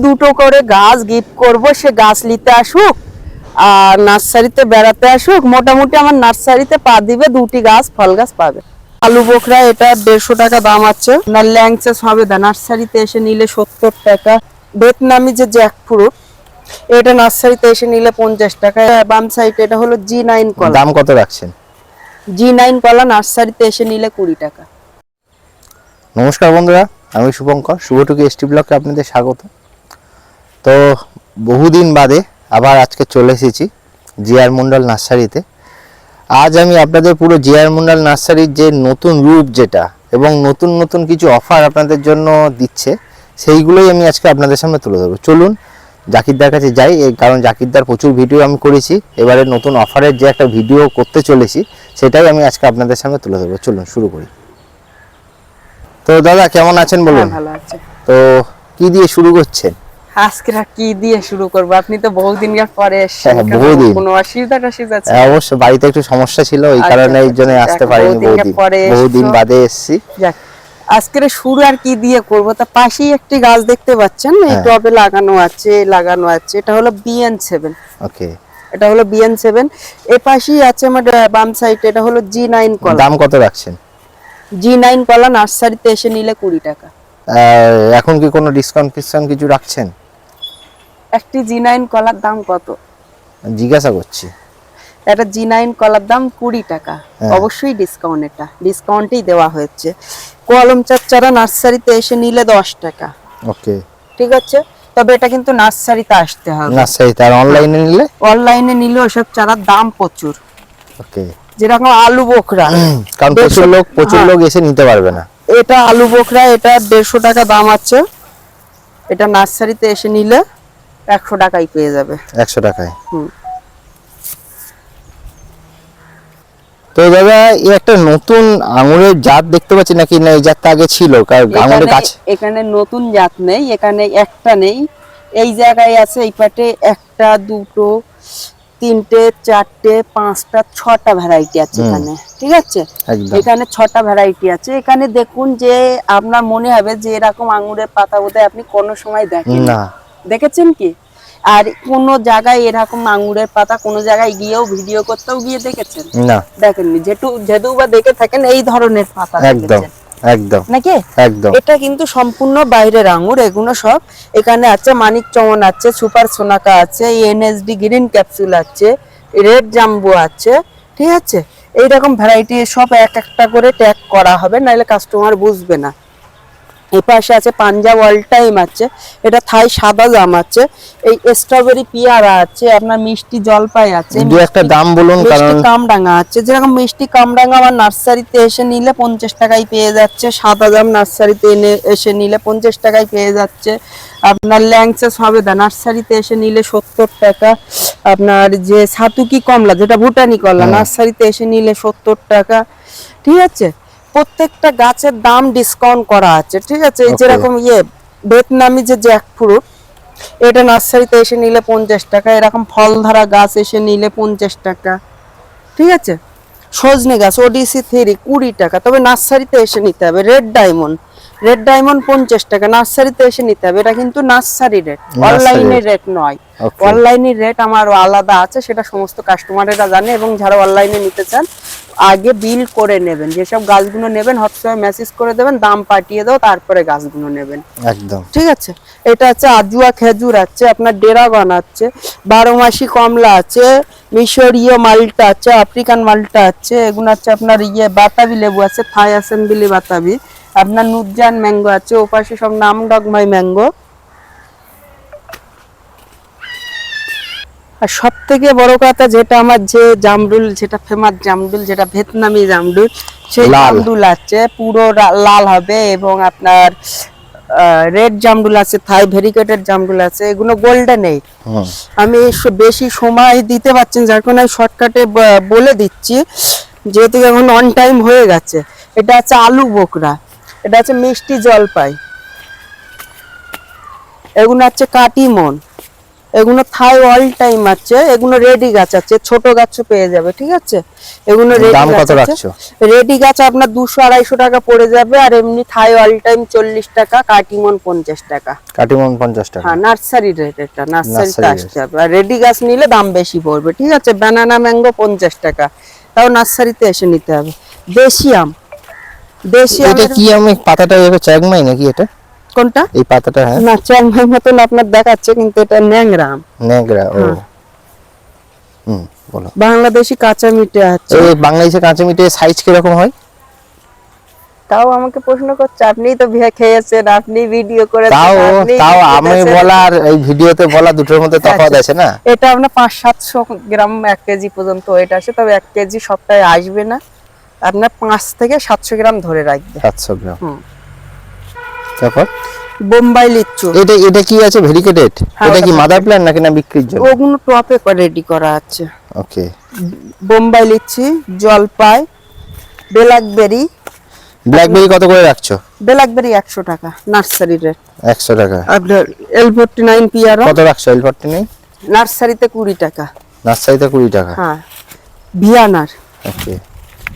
দুটো করে গাছ গিফট করব, সে গাছ নিতে আসুক আর নার্সারিতে বেড়াতে আসুক, মোটামুটি আমার নার্সারিতে পা দিবে, দুটি গাছ ফল গাছ পাবে। আলু বোখরা এটা 150 টাকা দাম আছে। না ল্যাংচেস হবে না, নার্সারিতে এসে নিলে 70 টাকা। ভিয়েতনামি যে জ্যাকফ্রুট, এটা নার্সারিতে এসে নিলে 50 টাকা। বাম সাইড এটা হলো G9 কলা। দাম কত রাখছেন? G9 কলা নার্সারিতে এসে নিলে 20 টাকা। নমস্কার বন্ধুরা, আমি শুভঙ্কর, শুভটুকি এসটি ব্লকে আপনাদের স্বাগত। তো বহুদিন বাদে আবার আজকে চলে এসেছি জিআর মন্ডল নার্সারিতে। আজ আমি আপনাদের পুরো জিআর মন্ডল নার্সারির যে নতুন রূপ যেটা এবং নতুন নতুন কিছু অফার আপনাদের জন্য দিচ্ছে, সেইগুলোই আমি আজকে আপনাদের সামনে তুলে ধরবো। চলুন জাকিরদার কাছে যাই, কারণ জাকিরদার প্রচুর ভিডিও আমি করেছি, এবারে নতুন অফারের যে একটা ভিডিও করতে চলেছি সেটাই আমি আজকে আপনাদের সামনে তুলে ধরবো। চলুন শুরু করি। তো দাদা কেমন আছেন বলুন? ভালো আছে। তো কি দিয়ে শুরু করছেন? আজকে কি দিয়ে শুরু করব? আপনি তো বহুদিন পরে এসেছেন, কোনো অসুবিধা আছে? অবশ্যই বাড়িতে একটু সমস্যা ছিল, এই কারণে এই জন্য আসতে পারিনি, বহুদিন বাদে এসেছি। আজকের শুরু আর কি দিয়ে করব? তা পাশেই একটি গাছ দেখতে পাচ্ছেন, এই টবে লাগানো আছে, এটা হলো BN7। ওকে, এটা হলো BN7। এই পাশেই আছে আমার বাম সাইডে, এটা হলো G9 কলা। দাম কত রাখছেন? G9 কলা নার্সারিতে এসে নিলে 20 টাকা। এখন কি কোনো ডিসকাউন্ট কিছু রাখছেন? একটি G9 কলার দাম কত জিজ্ঞাসা করছি। এটা G9 কলার দাম 20 টাকা। অবশ্যই ডিসকাউন্ট, এটা ডিসকাউন্টেই দেওয়া হয়েছে। কলম চারা নার্সারিতে এসে নিলে 10 টাকা। ওকে, ঠিক আছে, তবে এটা কিন্তু নার্সারিতে আসতে হবে। নার্সারিতে, আর অনলাইনে নিলে? অনলাইনে নিলে ওসব চারার দাম প্রচুর। ওকে, যেরকম আলু বোখরা, কারণ প্রচুর লোক এসে নিতে পারবে না। এটা আলু বোখরা, এটা 150 টাকা দাম আছে। এটা নার্সারিতে এসে নিলে 100 টাকায় পেয়ে যাবে। 100 টাকায়। তো দাদা এই একটা নতুন আঙুরের জাত দেখতে পাচ্ছি, নাকি না এই জাতটা আগে ছিল? আঙুরের গাছ এখানে নতুন জাত নেই, এখানে একটা নেই, এই জায়গায় আছে। এই পাটে একটা, দুটো, তিনটে, চারটে, পাঁচটা, 6টা ভ্যারাইটি আছে এখানে। ঠিক আছে, এখানে 6টা ভ্যারাইটি আছে। এখানে দেখুন যে আপনার মনে হবে যে এরকম আঙুরের পাতা বোধহয় আপনি কোনো সময় দেখেন না। দেখেছেন কি? আর কোন জায়গায় এরকম আঙুরের পাতা কোন জায়গায় গিয়েও ভিডিও করতেও গিয়ে দেখেছেন? না, দেখেননি। যেহেতু বা দেখে থাকেন এই ধরনের পাতা দেখেছেন নাকি? এটা কিন্তু সম্পূর্ণ বাইরের আঙুর, এগুলো সব। এখানে আছে মানিক চমন আছে, সুপার সোনাকা আছে, NSD গ্রিন ক্যাপসুল আছে, রেড জাম্বো আছে। ঠিক আছে, এইরকম ভ্যারাইটি সব এক একটা করে ট্যাগ করা হবে, নাহলে কাস্টমার বুঝবে না। এই পাশে আছে পাঞ্জাব অল টাইম আছে, এটা থাই সাদা জাম আছে, এই স্ট্রবেরি পিয়ারা আছে, আপনার মিষ্টি জলপাই আছে, একটা দাম বলুন। মিষ্টি কামরাঙা আছে। যেরকম মিষ্টি কামরাঙা আমার নার্সারিতে এসে নিলে 50 টাকায় পেয়ে যাচ্ছে। সাদা জাম নার্সারিতে এসে নিলে 50 টাকায় পেয়ে যাচ্ছে। আপনার ল্যাংচেস হবে না, নার্সারিতে এসে নিলে 70 টাকা। আপনার যে সাতুকি কমলা, যেটা ভুটানি কলা, নার্সারিতে এসে নিলে 70 টাকা। ঠিক আছে, প্রত্যেকটা গাছের দাম ডিসকাউন্ট করা আছে। ঠিক আছে, এই যেরকম ভিয়েতনামি যে জ্যাকফ্রুট, এটা নার্সারিতে এসে নিলে 50 টাকা। এরকম ফল ধরা গাছ এসে নিলে 50 টাকা। ঠিক আছে, সজনে গাছ ODC 3 20 টাকা, তবে নার্সারিতে এসে নিতে হবে। রেড ডায়মন্ড 50 টাকা, নার্সারিতে এসে নিতে হবে। এটা কিন্তু নার্সারি রেট, অনলাইনের রেট নয়। অনলাইনের রেট আমার আলাদা আছে, সেটা সমস্ত কাস্টমারেরা জানে। এবং যারা অনলাইনে নিতে চান আগে বিল করে নেবেন, যেসব গাছগুলো নেবেন হোয়াটসঅ্যাপে মেসেজ করে দেবেন, দাম পাঠিয়ে দাও, তারপরে গাছগুলো নেবেন। একদম ঠিক আছে। এটা আছে আজুয়া খেজুর আছে, আপনার ডেরাগন আছে, 12 মাসি কমলা আছে, মিশরীয় মালটা আছে, আফ্রিকান মালটা আছে। এগুলো আছে আপনার বাতাবি লেবু আছে, থাই অ্যাসেম্বলি বাতাবি, আপনার নুরজান ম্যাঙ্গো আছে, ওপাশে সব নাম ডগমাই ম্যাঙ্গো। আর সব থেকে বড় কথা যেটা আমার যে জামরুল, যেটা ফেমাস জামরুল, যেটা ভিয়েতনামি জামরুল, সেই জামরুল আছে, পুরো লাল হবে। এবং আপনার রেড জামরুল আছে, থাই ভেরিকেটেড জামরুল আছে, এগুলো গোল্ডেন এইট। আমি বেশি সময় দিতে পারছেন, যার কারণে শর্টকাটে বলে দিচ্ছি, যেহেতু এখন অন টাইম হয়ে গেছে। এটা আছে আলু বোকরা, এটা আছে মিষ্টি জলপাই, এগুলো আছে কাটিমন, এগুলো থাই অল টাইম আছে, এগুলো রেডি গাছ আছে, ছোট গাছও পেয়ে যাবে, ঠিক আছে। এগুলো রেডি দাম গাছ কত আছে, রাখছো? রেডি গাছ আপনার 200-250 টাকা পড়ে যাবে, আর এমনি থাই অল টাইম 40 টাকা, কাটিমন 50 টাকা। কাটিমন 50 টাকা। হ্যাঁ, নার্সারি রেট, এটা নার্সারিতে নার্সারি আসতে হবে। আর রেডি গাছ নিলে দাম বেশি পড়বে, ঠিক আছে। ব্যানানা ম্যাঙ্গো 50 টাকা, তাও নার্সারিতে এসে নিতে হবে। দেশি আম, দেশি এটা আমের কি আমি পাতাটা এভাবে চ্যাংমাই নাকি এটা? কোনটা? এই পাতাটা? হ্যাঁ, না, চ্যাংমাই মতন আপনার দেখাচ্ছে, কিন্তু এটা ন্যাংরা আম। নেগরা। ও হ্যাঁ। বলো। বাংলাদেশি কাঁচা মিঠে আছে। এই বাংলাদেশের কাঁচা মিঠে সাইজ কিরকম হয়? তাও আমাকে প্রশ্ন করছে, আপনিই তো খেয়েছেন, আপনি ভিডিও করে তাও তাও আমি বলা আর এই ভিডিওতে বলা দুটোর মধ্যে তফাৎ আছে না? এটা আপনার 500-700 গ্রাম 1 কেজি পর্যন্ত ওয়েট আসে, তবে 1 কেজি সপ্তাহে আসবে না, আপনার 5 থেকে 700 গ্রাম ধরে রাখবে। 700 গ্রাম। তারপর বোম্বাই লিচু, এটা এটা কি আছে ভেরিকেটেড? হ্যাঁ, এটা কি ওটা মাদার প্ল্যান্ট নাকি না বিক্রির জন্য? ওগুলো টপে রেডি করা আছে। ওকে। বোম্বাই লিচি, জলপাই, ব্ল্যাকবেরি। ব্ল্যাকবেরি কত করে রাখছো? ব্ল্যাকবেরি 100 টাকা নার্সারি রেট। 100 টাকা। আপনার L49 পিয়ারো কত রাখছো L49? নার্সারিতে 20 টাকা। নার্সারিতে 20 টাকা। হ্যাঁ, ভিয়ানার। ওকে।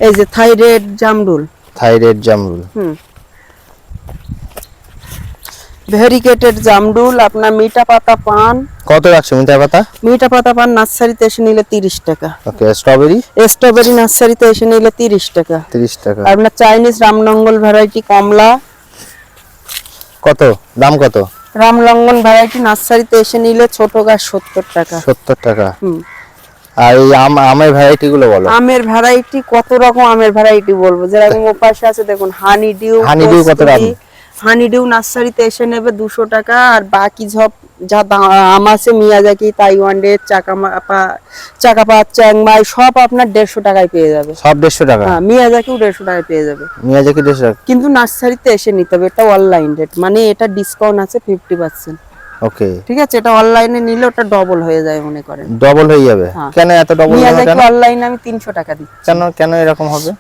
এই যে থাইরয়েড জামরুল, থাইরয়েড জামরুল। ভেরিকেটেড জামরুল, আপনার মিঠা পাতা পান। কত রাখছো মিঠা পাতা? মিঠা পাতা পান নার্সারিতে এসে নিলে 30 টাকা। ওকে। স্ট্রবেরি? স্ট্রবেরি নার্সারিতে এসে নিলে 30 টাকা। 30 টাকা। আর আপনার চাইনিজ রামনঙ্গল ভ্যারাইটি কমলা, কত দাম কত? রামলঙ্গন ভ্যারাইটি নার্সারিতে এসে নিলে ছোট গাছ 70 টাকা। 70 টাকা। হুম। আর এই আমের ভ্যারাইটি গুলো বলো। আমের ভ্যারাইটি কত রকম আমের ভ্যারাইটি বলবো, যেরকম ওপাশে আছে দেখুন হানি ডিউ। হানি ডিউ কত দাম? হানি ডিউ নার্সারিতে এসে নেবে 200 টাকা। আর বাকি যা আম আছে মিয়াজাকি, তাইওয়ান রেড, চাকাপা, চ্যাংমাই, সব আপনার 150 টাকায় পেয়ে যাবে। সব 150 টাকা? হ্যাঁ, মিয়াজাকিও 150 টাকায় পেয়ে যাবে। মিয়াজাকি 150 টাকা। কিন্তু নার্সারিতে এসে নিতে হবে, এটা অনলাইন রেট, মানে এটা ডিসকাউন্ট আছে 50%। ওকে। ঠিক আছে, এটা অনলাইনে নিলে ওটা ডবল হয়ে যায় মনে করেন। ডবল হয়ে যাবে? হ্যাঁ। কেন এত ডবল? মিয়াজাকি অনলাইনে আমি 300 টাকা দিচ্ছি। কেন কেন এরকম হবে?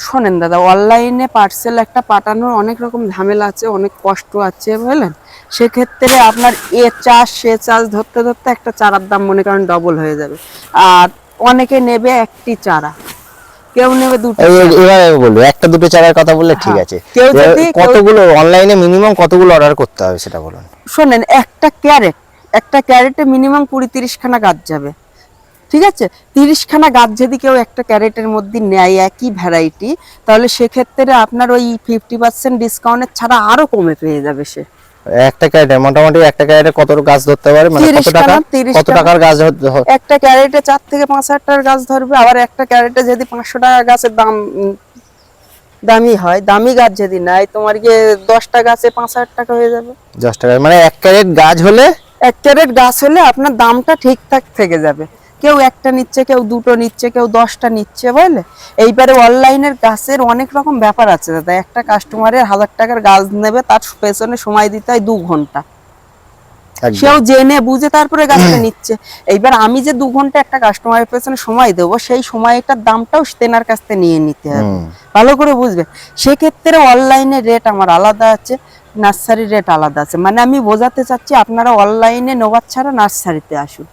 শোনেন দাদা, অনলাইনে পার্সেল একটা পাঠানোর অনেক রকম ঝামেলা আছে, অনেক কষ্ট আছে, বুঝলেন। সেক্ষেত্রে আপনার এ চাষ সে চাষ ধরতে ধরতে একটা চারার দাম মনে করেন ডবল হয়ে যাবে। আর অনেকে নেবে একটি চারা, কেউ নেবে দুটো। এবার বলবো একটা দুটো চারার কথা বললে ঠিক আছে। কেউ যদি কতগুলো অনলাইনে মিনিমাম কতগুলো অর্ডার করতে হবে সেটা বলুন। শোনেন, একটা ক্যারেটে মিনিমাম 20-30 খানা গাছ যাবে, ঠিক আছে। 30 খানা গাছ যদি কেউ একটা ক্যারেটের মধ্যে নেয় একই ভ্যারাইটি, তাহলে সেক্ষেত্রে আপনার ওই 50% ডিসকাউন্টের ছাড়া আরো কমে পেয়ে যাবে সে। একটা ক্যারেটে মোটামুটি একটা ক্যারেটে কত গাছ ধরতে পারে, মানে কত টাকা? 30 কত টাকার গাছ? একটা ক্যারেটে 4 থেকে 5 হাজার টাকার গাছ ধরবে। আবার একটা ক্যারেটে যদি 500 টাকা গাছের দামি হয়, দামি গাছ যদি নাই, তোমার গিয়ে 10টা গাছে 5,000 টাকা হয়ে যাবে। 10 টাকা মানে এক ক্যারেট গাছ হলে? এক ক্যারেট গাছ হলে আপনার দামটা ঠিকঠাক থেকে যাবে। কেউ একটা নিচ্ছে, কেউ দুটো নিচ্ছে, কেউ 10টা নিচ্ছে, বুঝলে। এইবারে অনলাইনের গাছের অনেক রকম ব্যাপার আছে দাদা। একটা কাস্টমারের 1000 টাকার গাছ নেবে, তার পেছনে সময় দিতে হয় 2 ঘন্টা। সেও জেনে বুঝে তারপরে গাছটা নিচ্ছে। এইবার আমি যে 2 ঘন্টা একটা কাস্টমারের পেছনে সময় দেবো, সেই সময়টার দামটাও তেনার কাছ থেকে নিয়ে নিতে হবে, ভালো করে বুঝবেন। সেক্ষেত্রে অনলাইনে রেট আমার আলাদা আছে, নার্সারি রেট আলাদা আছে। মানে আমি বোঝাতে চাচ্ছি, আপনারা অনলাইনে নেওয়ার ছাড়া নার্সারিতে আসুন।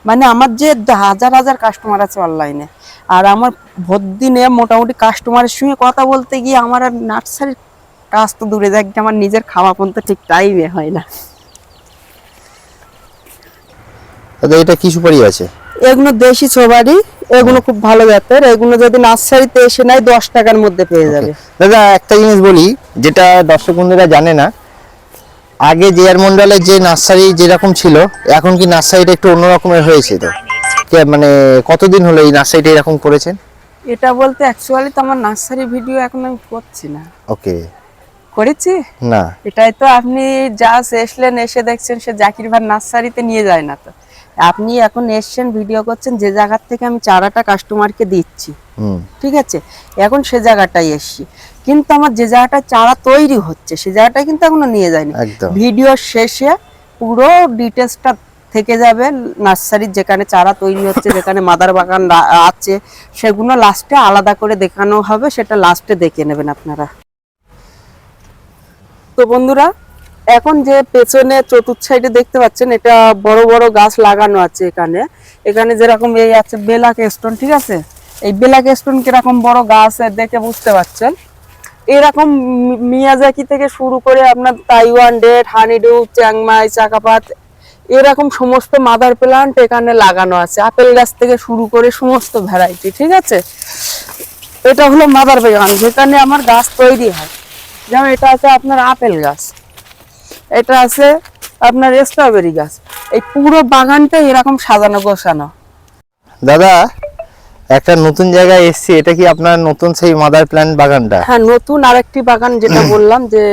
মানে আমার যে হাজার হাজার কাস্টমার আছে অনলাইনে, আর আমার ভোট দিনে মোটামুটি কাস্টমারের সঙ্গে কথা বলতে গিয়ে আমার আর নার্সারির কাজ তো দূরে যাক, আমার নিজের খাওয়া পর্যন্ত ঠিক টাইমে হয় না। এটা কি সুপারি আছে? এগুলো দেশি সুপারি, এগুলো খুব ভালো জাতের। এগুলো যদি নার্সারিতে এসে নেয় 10 টাকার মধ্যে পেয়ে যাবে। দাদা একটা জিনিস বলি, যেটা দর্শক বন্ধুরা জানে না, আগে জিআর মন্ডলের যে নার্সারি যেরকম ছিল, এখন কি নার্সারিটা একটু অন্য রকমের হয়েছে? তো মানে কতদিন হলো এই নার্সারিটা এরকম করেছেন? এটা বলতে অ্যাকচুয়ালি তো আমার নার্সারি ভিডিও এখন আমি করছি না। ওকে। করেছি না, এটাই তো আপনি জাস্ট এসলেন, এসে দেখছেন সে জাকির ভাই নার্সারিতে নিয়ে যায় না তো। আপনি এখন এসছেন, ভিডিও করছেন, যে জায়গা থেকে আমি চারাটা কাস্টমারকে দিচ্ছি, ঠিক আছে, এখন সে জায়গাটাই এসছি। কিন্তু আমার যে জায়গাটা চারা তৈরি হচ্ছে, সে জায়গাটা কিন্তু এখনো নিয়ে যায়নি। ভিডিও শেষে পুরো ডিটেলসটা থেকে যাবে। নার্সারির যেখানে চারা তৈরি হচ্ছে, যেখানে মাদার বাগান আছে, সেগুলো লাস্টে আলাদা করে দেখানো হবে, সেটা লাস্টে দেখে নেবেন আপনারা। তো বন্ধুরা, এখন যে পেছনে চতুর্থ সাইডে দেখতে পাচ্ছেন, এটা বড় বড় গাছ লাগানো আছে এখানে। এখানে যেরকম এই আছে বেলাক স্টোন, ঠিক আছে, এই বেলাক স্টোন কিরকম বড় গাছ দেখে বুঝতে পারছেন। এরকম মিয়াজাকি থেকে শুরু করে আপনার তাইওয়ান ডেট, হানিডু, চ্যাংমাই, চাকাপাত, এরকম সমস্ত মাদার প্লান্ট এখানে লাগানো আছে। আপেল গাছ থেকে শুরু করে সমস্ত ভ্যারাইটি, ঠিক আছে। এটা হলো মাদার বাগান, যেখানে আমার গাছ তৈরি হয়। যেমন এটা আছে আপনার আপেল গাছ, এটা আছে আপনার স্ট্রবেরি গাছ। এই পুরো বাগানটা এরকম সাজানো গোছানো। দাদা, একটা নতুন জায়গায় এসেছি, এটা কি আপনার নতুন সেই মাদার প্ল্যান্ট বাগানটা? হ্যাঁ, নতুন আরেকটি বাগান, যেটা বললাম যে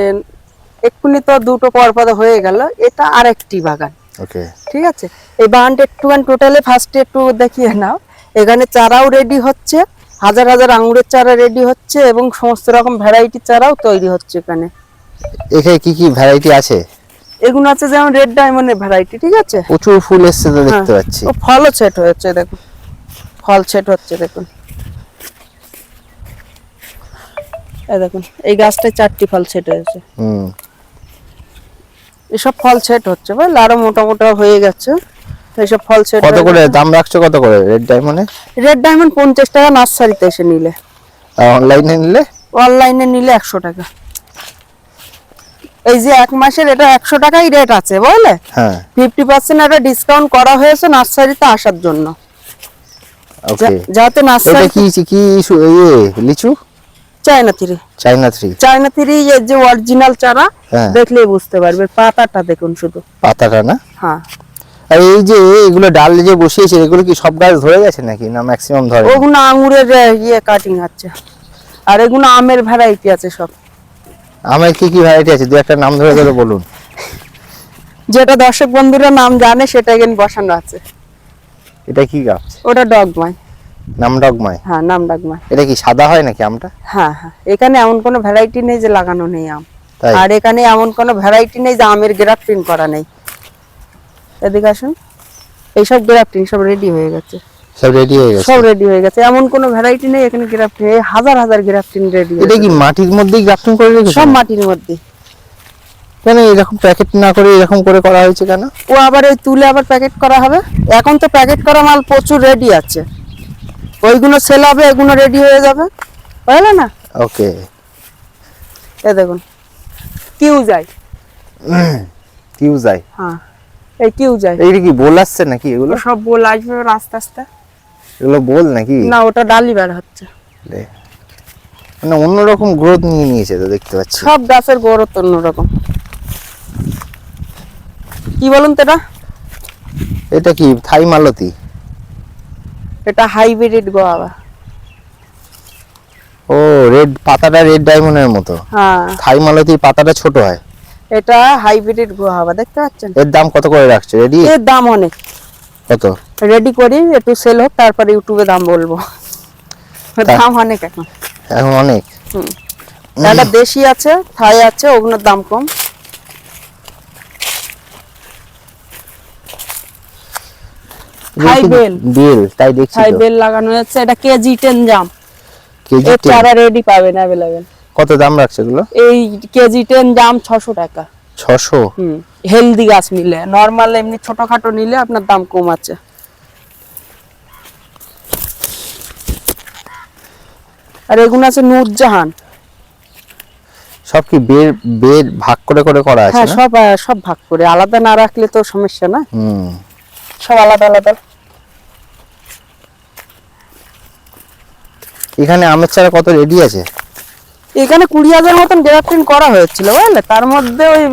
এক্ষুনি তো দুটো পরপর হয়ে গেল, এটা আরেকটি বাগান। ওকে, ঠিক আছে। এই বাগানটা একটুখানি টোটালে ফার্স্টে একটু দেখিয়ে নাও। এখানে চারাও রেডি হচ্ছে, হাজার হাজার আঙুরের চারা রেডি হচ্ছে, এবং সমস্ত রকম ভ্যারাইটি চারাও তৈরি হচ্ছে এখানে। এখানে কি কি ভ্যারাইটি আছে? এগুলো আছে যেমন রেড ডায়মন্ডের ভ্যারাইটি, ঠিক আছে। প্রচুর ফুল এসছে তো দেখতে পাচ্ছি। ও ফলও সেট হচ্ছে, দেখুন ফল সেট হচ্ছে, দেখুন এই দেখুন এই গাছটায় 4টি ফল সেট হয়েছে। এসব ফল সেট হচ্ছে, বুঝলে, আরো মোটা মোটা হয়ে গেছে এইসব ফল সেট। কত করে দাম রাখছো, কত করে রেড ডায়মন্ডে? রেড ডায়মন্ড 50 টাকা নার্সারিতে এসে নিলে। আর অনলাইনে নিলে? অনলাইনে নিলে 100 টাকা। এই যে 1 মাসের এটা 100 টাকাই রেট আছে, বুঝলে। হ্যাঁ, 50% একটা ডিসকাউন্ট করা হয়েছে নার্সারিতে আসার জন্য। ওকে। যাতে নার্সারি এটা কি লিচু? China three. চায়না থ্রি এর যে অরিজিনাল চারা, দেখলেই বুঝতে পারবে। পাতাটা দেখুন শুধু, পাতাটা না? হ্যাঁ। আর এই যে এগুলো ডাল যে বসিয়েছে, এগুলো কি সব গাছ ধরে গেছে নাকি, না ম্যাক্সিমাম ধরে? ওগুলো আঙ্গুরের কাটিং আছে, আর এগুলো আমের ভ্যারাইটি আছে সব। আমের কি কি ভ্যারাইটি আছে, দু একটা নাম ধরে ধরে বলুন। যেটা দর্শক বন্ধুরা নাম জানে সেটা এখানে বসানো আছে। এটা কি গাছ? ওটা ডগমাই। নাম ডগমাই? হ্যাঁ, নাম ডগমাই। এটা কি সাদা হয় নাকি আমটা? হ্যাঁ হ্যাঁ, এখানে এমন কোনো ভ্যারাইটি নেই যে লাগানো নেই আম, আর এখানে এমন কোনো ভ্যারাইটি নেই যে আমের গ্রাফটিং করা নেই। এদিকে আসুন, এইসব গ্রাফটিং সব রেডি হয়ে গেছে। সব রেডি হয়ে গেছে? সব রেডি হয়ে গেছে, এমন কোনো ভ্যারাইটি নেই এখানে গ্রাফটিং। হাজার হাজার গ্রাফটিং রেডি। এটা কি মাটির মধ্যেই গ্রাফটিং করে রেখেছে? সব মাটির মধ্যে। কেন এরকম প্যাকেট না করে এরকম করে করা হয়েছে কেন? ও আবার ওই তুলে আবার প্যাকেট করা হবে। এখন তো প্যাকেট করা মাল প্রচুর রেডি আছে, ওইগুলো সেল হবে, এগুলো রেডি হয়ে যাবে, বুঝলে না। ওকে। এই দেখুন কিউ যায়। হ্যাঁ, এই কিউ যায়। এইটা কি বোল আসছে নাকি? এগুলো সব বোল আসবে আস্তে আস্তে। এগুলো বোল নাকি? না, ওটা ডালি বের হচ্ছে। মানে অন্যরকম গ্রোথ নিয়ে নিয়েছে তো দেখতে পাচ্ছি। সব গাছের গ্রোথ অন্যরকম। কি বলুন তো এটা? এটা কি থাই মালতী? এটা হাইব্রিড গোয়াবা। ও, রেড পাতাটা রেড ডায়মন্ডের মতো। হ্যাঁ, থাই মালতীর পাতাটা ছোট হয়। এটা হাইব্রিড গোয়াবা, দেখতে পাচ্ছেন। এর দাম কত করে রাখছো? রেডি? এর দাম অনেক। কত? রেডি করি একটু সেল হোক, তারপরে ইউটিউবে দাম বলবো। দাম অনেক এখন অনেক। একটা দেশি আছে, থাই আছে, ওগুলোর দাম কম। তাই দেখছি তো। বেল লাগানো হয়েছে, এটা কেজি 10 জাম। এর চারা রেডি পাবেন अवेलेबल। কত দাম রাখছে এগুলো? এই কেজি 10 জাম 600 টাকা। 600? হেলদি গাছ নিলে, নরমাল এমনি ছোটখাটো নিলে আপনার দাম কম আছে। আর এগুলো আছে নূরজাহান। সব কি বের বের ভাগ করে করে করা আছে? হ্যাঁ, না সব ভাগ করে, আলাদা না রাখলে তো সমস্যা না। সব আলাদা আলাদা। এখানে আমের চারা কত রেডি আছে? এখানে 20,000 মতন গ্রাফটিং করা হয়েছিল, বুঝলে। তার মধ্যে ওই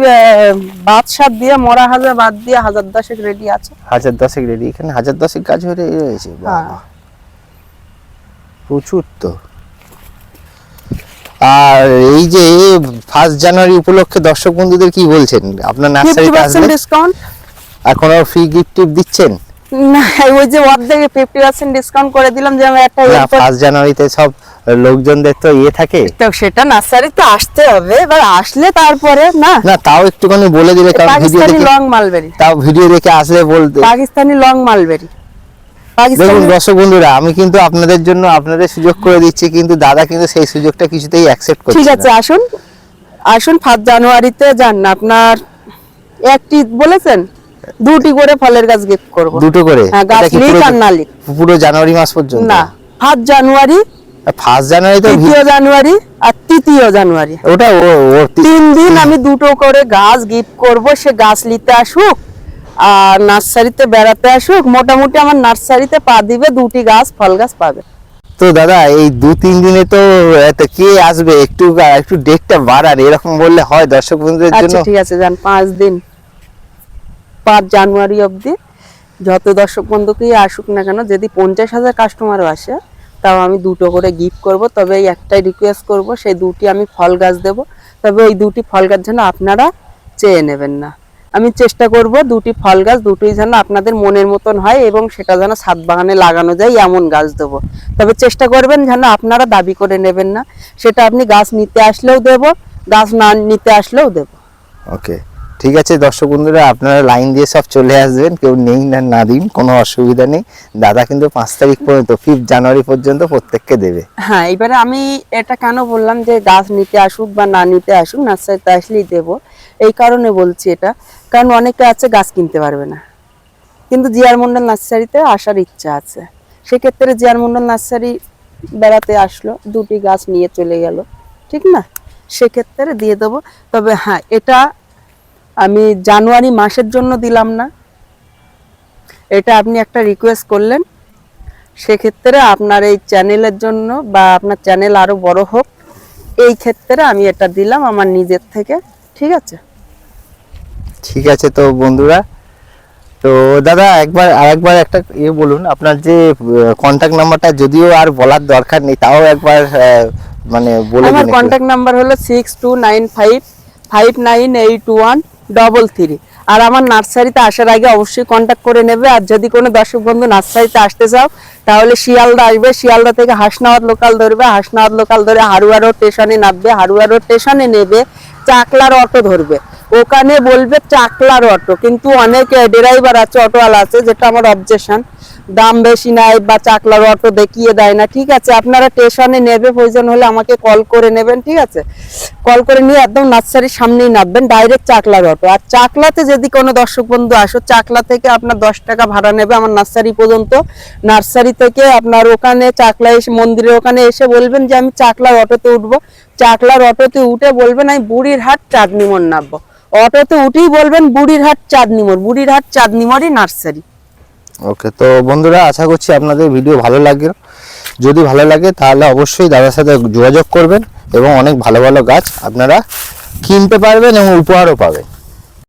বাদশাহ দিয়ে মরা হাজার বাদ দিয়ে 1010 রেডি আছে। 1010 রেডি? এখানে 1010 গাছ হয়ে রয়েছে? বাবা, প্রচুর তো। আর এই যে 1 জানুয়ারি উপলক্ষে দর্শক বন্ধুদের কি বলছেন? আপনার নার্সারিতে আসলে 50% ডিসকাউন্ট। এখন আর ফ্রি গিফট দিচ্ছেন? না, ওই যে অর্ধেক 50% ডিসকাউন্ট করে দিলাম, যে আমি একটা 1 জানুয়ারিতে সব লোকজনদের তো থাকে, তো সেটা নার্সারিতে আসতে হবে। এবার আসলে তারপরে না তাও একটুখানি বলে দিলে, কারণ ভিডিও দেখে লং মালবেরি, তাও ভিডিও দেখে আসলে বলতে পাকিস্তানি লং মালবেরি। দেখুন দর্শক বন্ধুরা, আমি কিন্তু আপনাদের জন্য আপনাদের সুযোগ করে দিচ্ছি, কিন্তু দাদা কিন্তু সেই সুযোগটা কিছুতেই অ্যাকসেপ্ট করছে না। ঠিক আছে, আসুন আসুন 5 জানুয়ারিতে যান না, আপনার একটি বলেছেন, 2টি করে ফলের গাছ গিফট করব। দুটো করে? হ্যাঁ, গাছ এটা কি লিক আর না লিক। পুরো জানুয়ারি মাস পর্যন্ত? না, 5 জানুয়ারি, 1 জানুয়ারি তো 2 জানুয়ারি আর 3 জানুয়ারি, ওটা ও 3 দিন আমি 2টো করে গাছ গিফট করব। সে গাছ নিতে আসুক আর নার্সারিতে বেড়াতে আসুক, মোটামুটি আমার নার্সারিতে পা দিবে 2টি গাছ ফল গাছ পাবে। তো দাদা এই 2-3 দিনে তো কে আসবে, একটু একটু ডেটটা বাড়ান, এরকম বললে হয় দর্শক বন্ধুদের জন্য। আচ্ছা ঠিক আছে, যান 5 দিন, 5 জানুয়ারি অবধি যত দর্শক বন্ধুকেই আসুক না কেন, যদি 50,000 কাস্টমারও আসে তাও আমি 2টো করে গিফট করব। তবে এই একটাই রিকোয়েস্ট করব, সেই 2টি আমি ফল গাছ দেব। তবে ওই 2টি ফল গাছ যেন আপনারা চেয়ে নেবেন না। আমি চেষ্টা করব 2টি ফল গাছ দুটোই যেন আপনাদের মনের মতন হয় এবং সেটা যেন ছাদ বাগানে লাগানো যায় এমন গাছ দেবো। তবে চেষ্টা করবেন যেন আপনারা দাবি করে নেবেন না, সেটা আপনি গাছ নিতে আসলেও দেব, গাছ না নিতে আসলেও দেব। ওকে, ঠিক আছে দর্শক বন্ধুরা, আপনারা লাইন দিয়ে সব চলে আসবেন, কেউ নেই না না দিন, কোনো অসুবিধা নেই। দাদা কিন্তু 5 তারিখ পর্যন্ত 5 জানুয়ারি পর্যন্ত প্রত্যেককে দেবে। হ্যাঁ, এবারে আমি এটা কেন বললাম যে গাছ নিতে আসুক বা না নিতে আসুক, নার্সারিতে আসলেই দেবো, এই কারণে বলছি এটা, কারণ অনেকে আছে গাছ কিনতে পারবে না, কিন্তু জিআর মন্ডল নার্সারিতে আসার ইচ্ছা আছে। সেক্ষেত্রে জিআর মন্ডল নার্সারি বেড়াতে আসলো, 2টি গাছ নিয়ে চলে গেল, ঠিক না, সেক্ষেত্রে দিয়ে দেবো। তবে হ্যাঁ, এটা আমি জানুয়ারি মাসের জন্য দিলাম না, এটা আপনি একটা রিকোয়েস্ট করলেন, সেক্ষেত্রে আপনার এই চ্যানেলের জন্য বা আপনার চ্যানেল আরো বড় হোক, এই ক্ষেত্রে আমি এটা দিলাম আমার নিজের থেকে। ঠিক আছে, ঠিক আছে তো বন্ধুরা, তো দাদা আরেকবার একটা বলুন, আপনার যে কন্টাক্ট নাম্বারটা, যদিও আর বলার দরকার নেই, তাও একবার মানে বলে দিন। আমার কন্টাক্ট নাম্বার হলো 6295598133। আর আমার নার্সারিতে আসার আগে অবশ্যই কন্টাক্ট করে নেবে। আর যদি কোনো দর্শক বন্ধু নার্সারিতে আসতে চাও তাহলে শিয়ালদা আসবে, শিয়ালদা থেকে হাসনাবাদ লোকাল ধরবে, হাসনাবাদ লোকাল ধরে হারুয়া রোড স্টেশনে নামবে, হারুয়া রোড স্টেশনে নেবে চাকলার অটো ধরবে, ওখানে বলবে চাকলার অটো। কিন্তু অনেক ড্রাইভার আছে, অটোওয়ালা আছে, যেটা আমার অবজেকশন, দাম বেশি নাই বা চাকলার অটো দেখিয়ে দেয় না। ঠিক আছে, আপনারা স্টেশনে নেবে, প্রয়োজন হলে আমাকে কল করে নেবেন। ঠিক আছে, কল করে নিয়ে একদম নার্সারির সামনেই নামবেন, ডাইরেক্ট চাকলার অটো। আর চাকলাতে যদি কোনো দর্শক বন্ধু আসো, চাকলা থেকে আপনার 10 টাকা ভাড়া নেবে আমার নার্সারি পর্যন্ত। নার্সারি থেকে আপনার ওখানে চাকলা এসে মন্দিরের ওখানে এসে বলবেন যে আমি চাকলার অটোতে উঠবো, চাকলার অটোতে উঠে বলবেন আমি বুড়িরহাট চাঁদনি মোড় নামবো, অটোতে উঠেই বলবেন বুড়িরহাট চাঁদনি মোড়, বুড়িরহাট চাঁদনি মোড়ই নার্সারি। ওকে, তো বন্ধুরা আশা করছি আপনাদের ভিডিও ভালো লাগলো। যদি ভালো লাগে তাহলে অবশ্যই দাদার সাথে যোগাযোগ করবেন এবং অনেক ভালো ভালো গাছ আপনারা কিনতে পারবেন এবং উপহারও পাবেন।